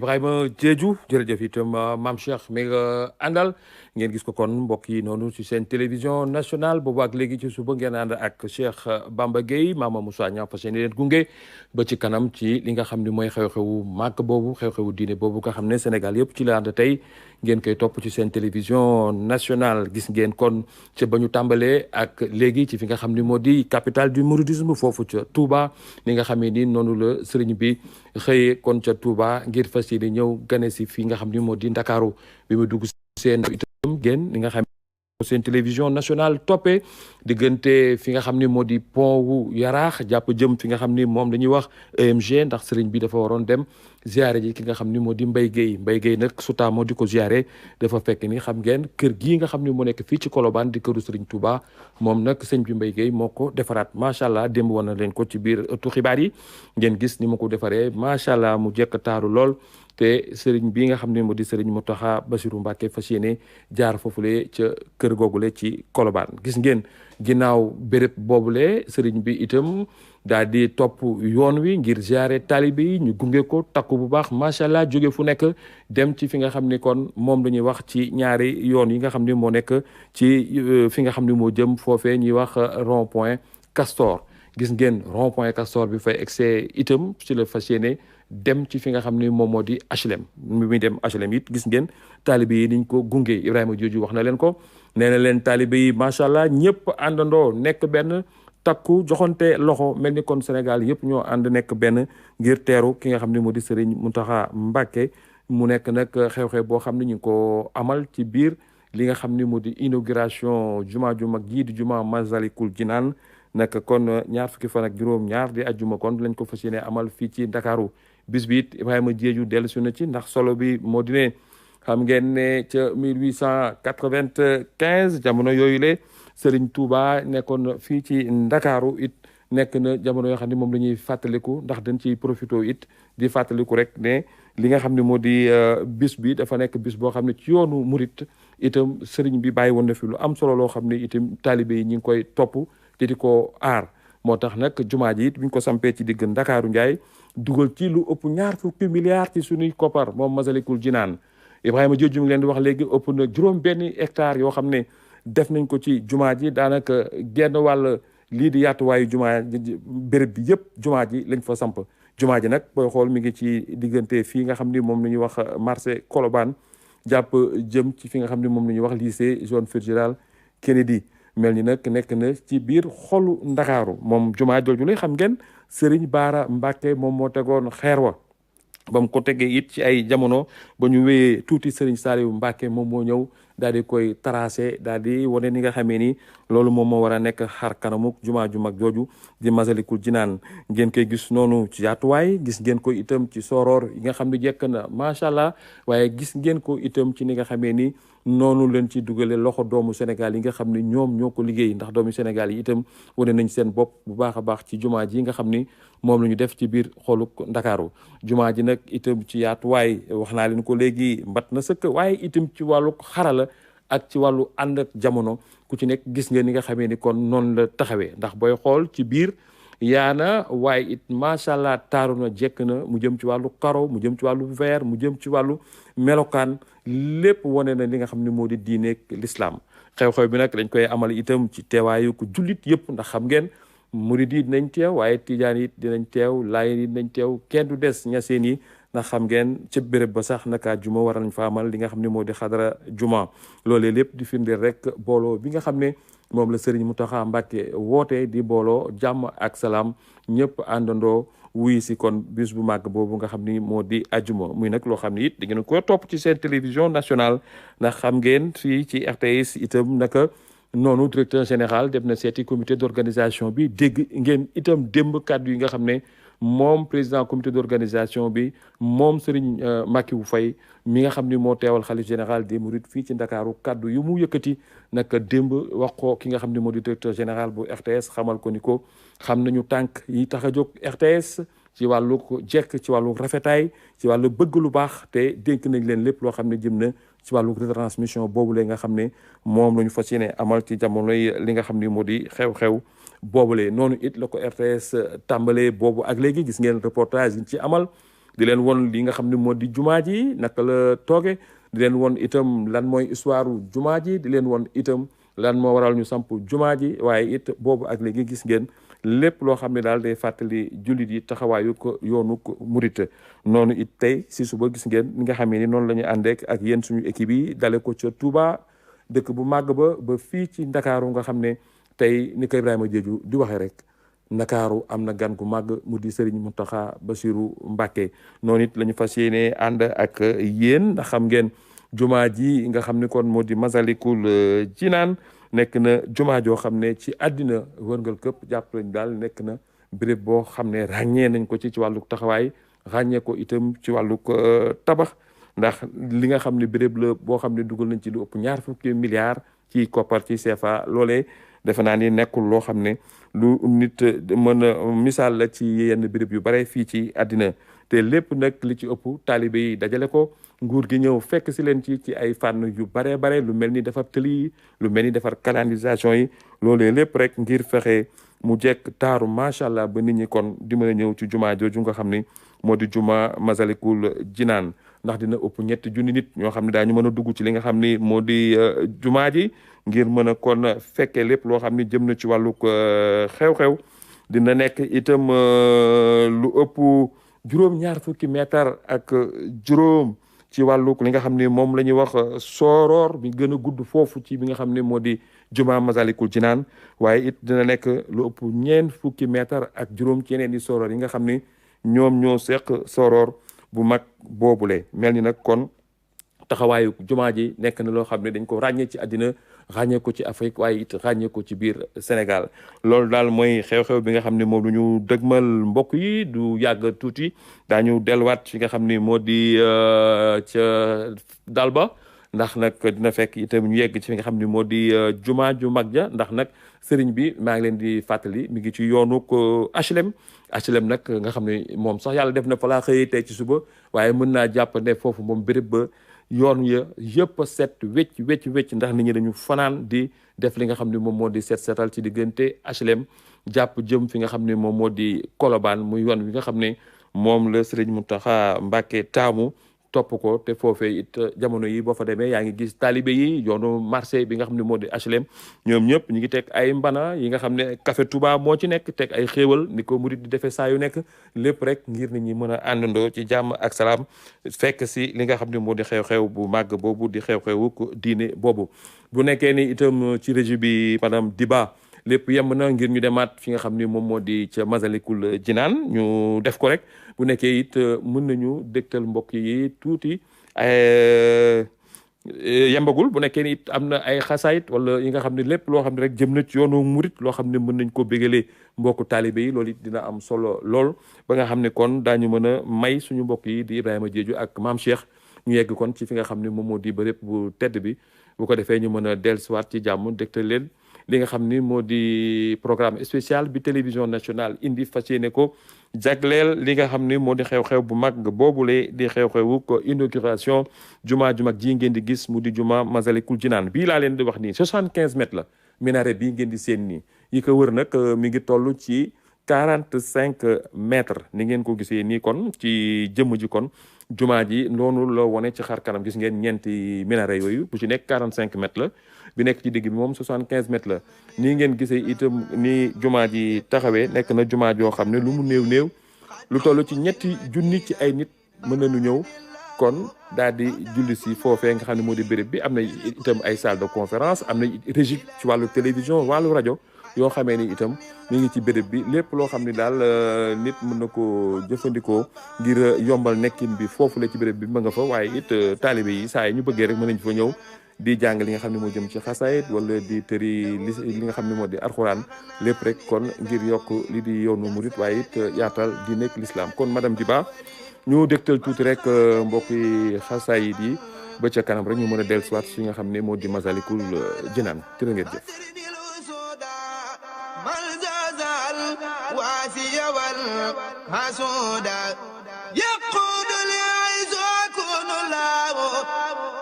Ibrahima Diédhiou jërëjëf itam Mame Cheikh mi nga àndal ngeen gis ko kon mbokk yi noonu ci seen télévision nationale boobu ak léegi ci suba ngeen ànd ak Cheikh Bamba Gueye Mama Moussa Niang fas yéene leen gunge ba ci kanam ci li nga xam ne mooy xew-xewu màgg boobu xew-xewu diine boobu nga xam ne Sénégal yëpp ci la ànd tey ngeen koy topp ci seen télévision nationale gis ngeen kon ca ba ñu tàmbalee ak léegi ci fi nga xam ni moo di capitale du mouridisme foofu ca Touba ni nga xamee ni noonu la sëriñ bi xëyee kon ca Touba ngir fas yéene ñëw gane si fi nga xam ni moo di Ndakaaru bi mu dugg seen itam ngeen ni nga xam seen télévision nationale toppee diggante fi nga xam ni moo di pont wu Yaraax jàpp jëm fi nga xam ni moom la ñuy wax EMG ndax sëriñ bi dafa waroon dem ziare ji ki nga xam ni moo di Mbaye Gueye nag suta moo di ko ziare dafa fekk ni xam ngeen kër gii nga xam ni moo nekk fii ci Colobane di këru sëriñ Touba moom nag sëñ bi Mbaye Gueye moo ko defaraat macha allah démb woon na leen ko ci biir ëttu xibaar yi ngeen gis ni ma ko defaree macha allah mu jekk taaru lool. te sëriñ bi nga xam ne moo di sëriñ Mountakha Bassirou Mbacké fas yéene jaar foofule ca kër googule ci Colobane gis ngeen ginnaaw béréb boobule sëriñ bi itam daal di topp yoon wi ngir ziare taalibe yi ñu gunge ko takku bu baax macha allah jóge fu nekk dem ci fi nga xam ni kon moom la ñuy wax ci ñaari yoon yi nga xam ni moo nekk ci fi nga xam ni moo jëm foofee ñuy wax rond point Castor gis ngeen rond point Castor bi fay excès itam ci la fas yéene dem ci fi nga xam ni moom moo di HLM mi muy dem HLM it gis ngeen taalibe yi niñ ko gunge Ibrahima Diédhiou wax na leen ko nee na leen taalibe yi macha allah ñëpp àndandoo nekk benn takku joxante loxo mel ni kon Sénégal yëpp ñoo ànd nekk benn ngir teeru ki nga xam ni moo di Serigne Mountakha Mbacké mu nekk nag xew-xew boo xam ne ñu ngi ko amal ci biir li nga xam ni moo di inauguration juma ju mag jii di juma Masalikul Jinaan nag kon ñaar fukki fan ak juróom-ñaar di ajjuma kon lañ ko fas yéene amal fii ci Ndakaaru bis bi it Ibrahima Diédhiou dellusi na ci ndax solo bi moo di ne xam ngeen ne ca 1895 jamono yooyu le Serigne Touba nekkoon fii ci Ndakaaru it nekk na jamono yoo xam ne moom la ñuy fàttaliku ndax dañ ciy profité it di fàttaliku rek ne li nga xam ne moo di bis bi dafa nekk bis boo xam ne ci yoonu murit itam Serigne bi bàyyi woon na fi lu am solo loo xam ne itam taalibe yi ñi ngi koy topp te di ko aar moo tax nag jumaa ji it bu ñu ko sampee ci digg Ndakaaru Njaay dugal ci lu ëpp ñaar fukki milliards ci suñuy koppar moom Masalikul Jinaan Ibrahima Diédhiou ngi leen di wax léegi ëpp na juróom benn hectare yoo xam ne def nañ ko ci jumaa ji daanaka genn wàll lii di yaatuwaayu jumaa béréb bi yëpp jumaa ji lañ fa samp jumaa ji nag booy xool mi ngi ci diggante fii nga xam ni moom la ñuy wax marché Colobane jàpp jëm ci fi nga xam ni moom la ñuy wax lycée John Fitzgerald Kennedy mel ni nag nekk na ci biir xolu Ndakaaru moom jumaa jooju lay xam ngeen Serigne Bara Mbacké moom moo tegoon xeer wa ba mu ko tegee it ci ay jamono ba ñu wéyee tuuti Serigne Saliou Mbacké moom moo ñëw daal di koy tracé daal di wane ni nga xamee ni loolu moom moo war a nekk xar kanamuk jumaa ju mag jooju di Masalikul Jinaan ngeen koy gis noonu ci yaatuwaay gis ngeen ko itam ci soroor yi nga xam ne jekk na macha allah waaye gis ngeen ko itam ci ni nga xamee ni noonu leen ci dugale loxo doomu Sénégal yi nga xam ne ñoom ñoo ko liggéey ndax doomu Sénégal yi itam wane nañ seen bopp bu baax a baax ci jumaa ji nga xam ni moom la ñu def ci biir xoluk Ndakaaru jumaa ji nag itam ci yaatuwaay wax naa leen ko léegi mbat na sëkk waaye itam ci wàllu xarala ak ci wàllu ànd ak jamono ku ci nekk gis nga ni nga xamee ni kon noonu la taxawee ndax booy xool ci biir yaana waaye it macha allah taaru na jekk na mu jëm ci wàllu karo mu jëm ci wàllu verre mu jëm ci wàllu melokaan lépp wane na li nga xam ne moo di diineeg l'islam xew-xew bi nag dañ koy amal itam ci teewaayu ko jullit yëpp ndax xam ngeen murid yi dinañ teew waaye tijaan yi dinañ teew laayeen yi dinañ teew kenn du des ñaseen yi ndax xam ngeen ca béréb ba sax naka juma war nañ fa amal li nga xam ne moo di xadara juma loolee lépp di firndeel rek booloo bi nga xam ne moom la Serigne Mountakha Mbacké woote di booloo jàmm ak salaam ñëpp àndandoo wuy si kon bis bu màgg boobu nga xam ni moo di ajuma muy nag loo xam ni it da ngeen ko topp ci seen télévision nationale ndax xam ngeen fii ci RTS itam naka noonu directeur général dem na seeti comité d'organisation bi dégg ngeen itam démb kàddu yi nga xam ne moom président comité d'organisation bi moom Serigne Makiou Faye mi nga xam ni moo teewal xalif général des mourides fii ci Ndakaaru kaddu yu mu yëkkati nag démb wax ko ki nga xam ni moo di directeur général bu RTS xamal ko ni ko xam nañu tànk yi tax a jóg RTS ci wàllu jekk ci wàllu rafetaay ci wàllu bëgg lu baax te dénk nañ leen lépp loo xam ne jëm na ci wàllu retransmission boobu la nga xam ne moom la ñu fas yéene amal ci jamonoy li nga xam ni moo di xew-xew boobule noonu it la ko RTS tàmbalee boobu ak léegi gis ngeen reportage yi ci amal di leen won li nga xam ne moo di jumaa ji naka la tooge di leen won itam lan mooy histoire jumaa ji di leen won itam lan moo waral ñu samp jumaa ji waaye it boobu ak léegi gis ngeen lépp loo xam ne daal day fàttali jullit yi taxawaayu ko yoonu ko murit noonu it tey si suba gis ngeen ni nga xamee ni noonu la ñu àndeek ak yéen suñu équipe yi dale ko ca Touba dëkk bu màgg ba fii ci Ndakaaru nga xam ne tey ni ko Ibrahima Diédhiou di waxee rek Ndakaaru am na gan gu màgg mu di Serigne Mountakha Bassirou Mbacké noonu it la ñu fas yéene ànd ak yéen ndax xam ngeen jumaa ji nga xam ne kon moo di Masalikul Jinaan nekk na jumaa joo xam ne ci àddina wërngal këpp jàpp lañ daal nekk na béréb boo xam ne ràññee nañ ko ci wàllu taxawaay ràññee ko itam ci wàllu tabax ndax li nga xam ne béréb la boo xam ne dugal nañ ci lu ëpp 20 milliards ci koppar ci CFA loolee defe naa ni nekkul loo xam ne lu nit mën a misaal la ci yenn béréb yu bare fii ci àddina te lépp nag li ci ëpp taalibe yi dajale ko nguur gi ñëw fekk si leen ci ay fànn yu bare bare lu mel ni defar tëli yi lu mel ni defar canalisation yi loolee lépp rek ngir fexe mu jekk taaru macha allah ba nit ñi kon di mën a ñëw ci jumaa jooju nga xam ni moo di juma Masalikul Jinaan ndax dina ëpp 3 junni nit ñoo xam ne daañu mën a dugg ci li nga xam ni moo di jumaa ji ngir mën a kon fekkee lépp loo xam ni jëm na ci wàllu xew-xew dina nekk itam lu ëpp juróom-ñaar fukki mètre ak juróom ci wàllu li nga xam ne moom la ñuy wax sooroor bi gën a gudd foofu ci bi nga xam ne moo di juma Masalikul Jinaan waaye it dina nekk lu ëpp 4 fukki mètre ak juróom ci yeneen i sooroor yi nga xam ni ñoom ñoo seq sooroor bu mag boobule mel ni nag kon taxawaayu jumaa ji nekk na loo xam ne dañ ko ràññee ci àddina ràññee ko ci Afrique waaye it ràññee ko ci biir Sénégal loolu daal mooy xew-xew bi nga xam ne moom lu ñu dëgmal mbokk yi du yàgg tuuti daañu delluwaat fi nga xam ni moo di ca dal ba ndax nag dina fekk itam ñu yegg ci fi nga xam ni moo di jumaa ju mag ja ndax nag sëriñ bi maa ngi leen di fàttali mi ngi ci yoonu ko HLM nag nga xam ne moom sax yàlla def na fa laa xëyee tey ci suba waaye mën naa jàpp ne foofu moom béréb ba yoon ya yëpp a set wecc ndax nit ñi dañu fanaan di def li nga xam ne moom moo di setal ci diggante HLM jàpp jëm fi nga xam ne moom moo di Colobane muy yoon wi nga xam ne moom la Serigne Mountakha Mbacké taamu topp ko te foofee it jamono yi boo fa demee yaa ngi gis taalibe yi yoonu marché bi nga xam ne moo di HLM ñoom ñëpp ñu ngi teg ay mbana yi nga xam ne café Touba moo ci nekk teg ay xéewal ni ko murid di defee saa yu nekk lépp rek ngir nit ñi mën a àndandoo ci jàmm ak salaam fekk si li nga xam ne moo di xew-xew bu màgg boobu di xew-xewu ko diine boobu bu nekkee ni itam ci régie bi madame Diba lépp yemb na ngir ñu demaat fi nga xam ni moom moo di ca Masalikul Jinaan ñu def ko rek bu nekkee it mën nañu dégtal mbokk yi tuuti yembagul bu nekkee ni it am na ay xasaayit wala yi nga xam ne lépp loo xam ne rek jëm na ci yoonu murit loo xam ne mën nañ ko bégalee mbokku taalibe yi loolu it dina am solo lool ba nga xam ne kon daañu mën a may suñu mbokk yi di Ibrahima Diédhiou ak Maam Cheikh ñu yegg kon ci fi nga xam ne moom moo di bërëb bu tedd bi bu ko defee ñu mën a dellusiwaat ci jàmm dégtal leen li nga xam ni moo di programme spécial bi télévision nationale indi fas yéene ko jagleel li nga xam ni moo di xew-xew bu mag boobule di xew-xewu ko inauguration juma ju mag ji ngeen di gis mu di juma Masalikul Jinaan bii laa leen di wax nii 75 mètres la minaret bii ngeen di seen nii yi ko wër nag mi ngi toll ci 45 mètres ni ngeen ko gisee nii kon ci jëmm ji kon jumaa ji noonu la wone ci xar kanam gis ngeen ñeenti minaret yooyu bu ci nekk 45 mètres la bi nekk ci digg bi moom 75 mètres la nii ngeen gisee itam ni jumaa ji taxawee nekk na jumaa joo xam ne lu mu néew lu toll ci 3 junni ci ay nit mën nañu ñëw kon daal di julli si foofee nga xam ne moo di béréb bi am na itam ay salle de conférence am na régie ci wàllu télévision wàllu rajo yoo xamee ni itam mi ngi ci béréb bi lépp loo xam ne daal nit mën na ko jëfandikoo ngir yombal nekkin bi foofu la ci béréb bi ma nga fa waaye it taalibe yi saa yi ñu bëggee rek mën nañ fa ñëw di jàng li nga xam ne moo jëm ci xasaayit wala di tëri li nga xam ne moo di alxuraan lépp rek kon ngir yokk li di yoonu murit waaye it yaatal di nekk l'islam kon madame Diba ñu dégtal tuuti rek mbokki xasaayit yi ba ca kanam rek ñu mën a dellusiwaat fi nga xam ne moo di Masalikul Jinaan jërë ngeen jëf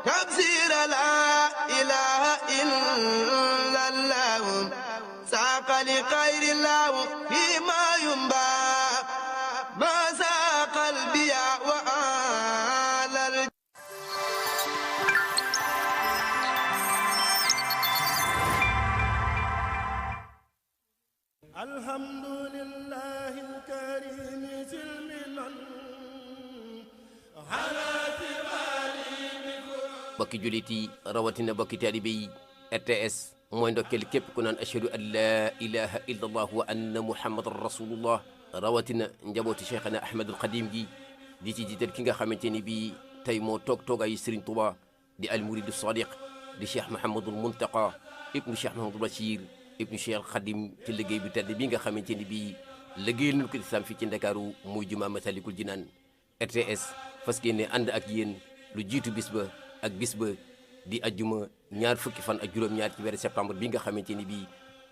تفسير لا إله إلا الله ساق لخير الله فيما ينبى ما ساق البياء bokki jullit yi rawatina bokki taalibe yi RTS mooy ndokkeel képp ku naan ashhadu an laa ilaha illa allah wa anna muhammadan rasulullah rawatina njabooti cheikhana ahmadul xadim gi di ci jiital ki nga xamante ni bii tey moo toogaayu Serigne Touba di al muridu sadiq di cheikh Mouhamadul Muntaqa ibnu cheikh Mouhamadul Bachir ibnu cheikh Khadim ci liggéey bi tedd bi nga xamante ni bii liggéeyal nañu ko islam fii ci Ndakaaru muy jumaa Masalikul Jinaan RTS fas yéene ànd ak yéen lu jiitu bis ba ak bis ba di ajjuma ñaar fukki fan ak juróom-ñaar ci weeru septembre bi nga xamante ni bii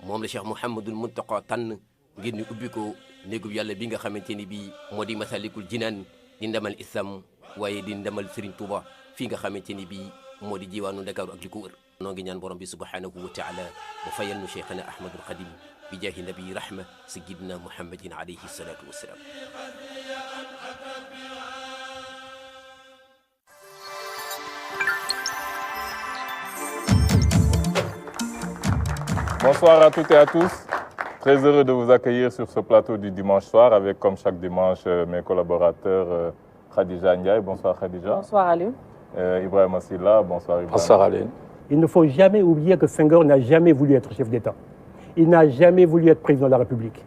moom la cheikh Mouhamadul Muntaqa tànn ngir ñu ubbi ko néegub yàlla bi nga xamante ni bii moo di Masalikul Jinaan di ndamal islam waaye di ndamal Serigne Touba fii nga xamante ni bii moo di jiwaanu Ndakaaru ak li ko wër noo ngi ñaan borom bi subhanahu wa taala mu fayal nu cheikhana ahmadul xadim bi jaahi nabi rahma sayyidina muhammadin alayhi salatu wassalam. Bonsoir à toutes et à tous. Très heureux de vous accueillir sur ce plateau du dimanche soir avec, comme chaque dimanche, mes collaborateurs Khadija Ndiaye. Bonsoir Khadija. Bonsoir Alioune. Ibrahima Silla. Bonsoir Ibrahima. Bonsoir Alioune. Il ne faut jamais oublier que Senghor n'a jamais voulu être chef d'État. Il n'a jamais voulu être président de la République.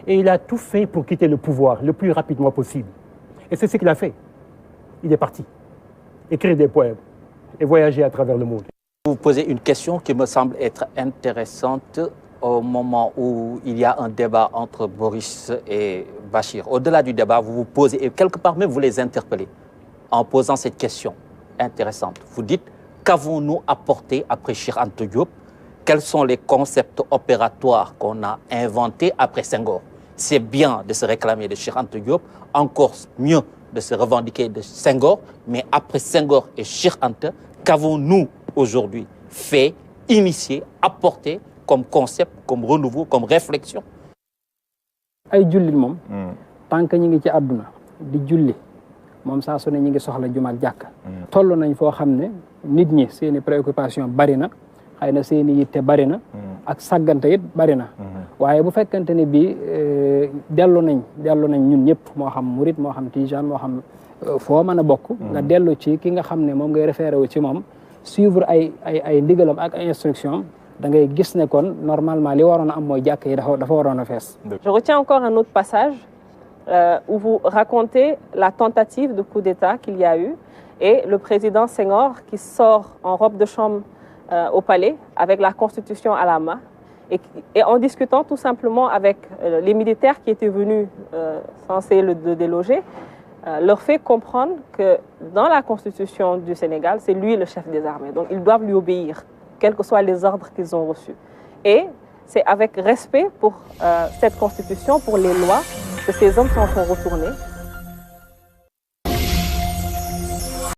Et il a tout fait pour quitter le pouvoir le plus rapidement possible. Et c'est ce qu'il a fait. Il est parti. Écrire des poèmes et voyager à travers le monde. Vous posez une question qui me semble être intéressante au moment où il y a un débat entre Boris et Bachir. Au-delà du débat, vous vous posez, et quelque part même vous les interpellez, en posant cette question intéressante. Vous dites, qu'avons-nous apporté après Cheikh Anta Diop? Quels sont les concepts opératoires qu'on a inventés après Senghor? C'est bien de se réclamer de Cheikh Anta Diop, encore mieux de se revendiquer de Senghor, mais après Senghor et Cheikh Anta, qu'avons-nous aujourd'hui fait, initié, apporté comme concept, comme renouveau, comme réflexion? ay jullit moom tant que ñi ngi ci àdduna di julli moom saa su ne ñi ngi soxla jumaak jàkka toll nañ foo xam ne nit ñi seeni préoccupation bari na xëy na seeni yitte bari na ak sàggante it bari na waaye bu fekkante ne bii dellu nañ ñun ñëpp moo xam murit moo xam tijaan moo xam foo mën a bokk nga dellu ci ki nga xam ne moom ngay référé wu ci moom suivre ay ndigalam ak ay instruction da ngay gis ne kon normalement li waroon a am mooy jàkk yi dafa waroon a fees. Je retiens encore un autre passage où vous racontez la tentative de coup d'État qu'il y a eu et le président Senghor qui sort en robe de chambre au palais avec la Constitution à la main et en discutant tout simplement avec les militaires qui étaient venus censés le déloger, leur fait comprendre que dans la Constitution du Sénégal, c'est lui le chef des armées. Donc ils doivent lui obéir, quels que soient les ordres qu'ils ont reçus. Et c'est avec respect pour cette Constitution, pour les lois, que ces hommes s'en sont retournés